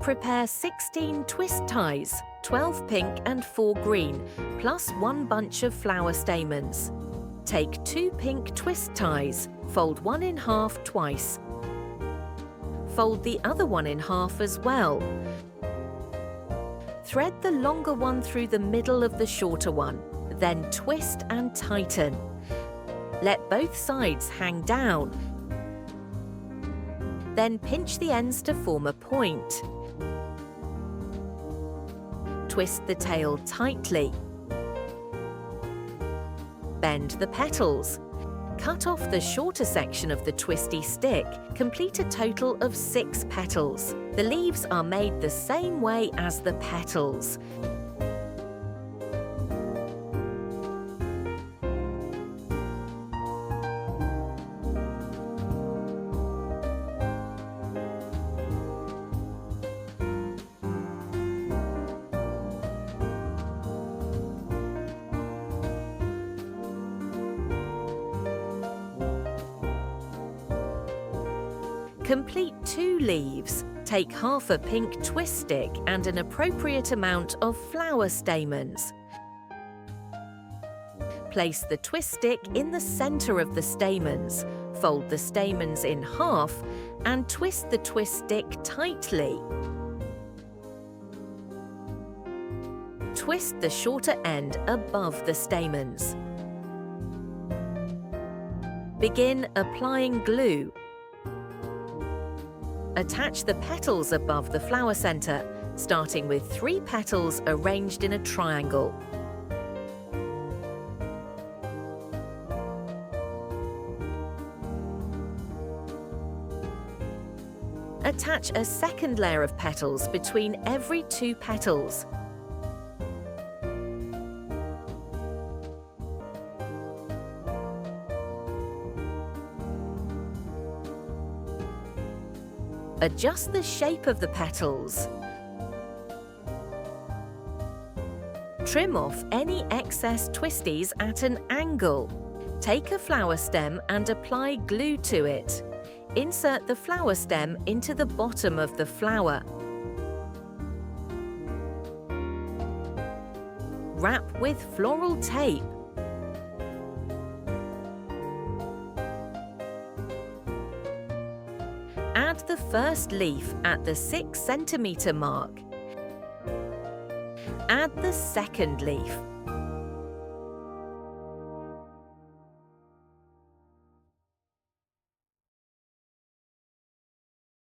Prepare 16 twist ties, 12 pink and 4 green, plus 1 bunch of flower stamens. Take 2 pink twist ties, fold one in half twice. Fold the other one in half as well. Thread the longer one through the middle of the shorter one, then twist and tighten. Let both sides hang down. Then pinch the ends to form a point. Twist the tail tightly. Bend the petals. Cut off the shorter section of the twisty stick. Complete a total of 6 petals. The leaves are made the same way as the petals. Complete 2 leaves. Take half a pink twist stick and an appropriate amount of flower stamens. Place the twist stick in the center of the stamens. Fold the stamens in half and twist the twist stick tightly. Twist the shorter end above the stamens. Begin applying glue. Attach the petals above the flower center, starting with 3 petals arranged in a triangle. Attach a second layer of petals between every 2 petals. Adjust the shape of the petals. Trim off any excess twisties at an angle. Take a flower stem and apply glue to it. Insert the flower stem into the bottom of the flower. Wrap with floral tape. Add the first leaf at the 6 centimeter mark. Add the second leaf.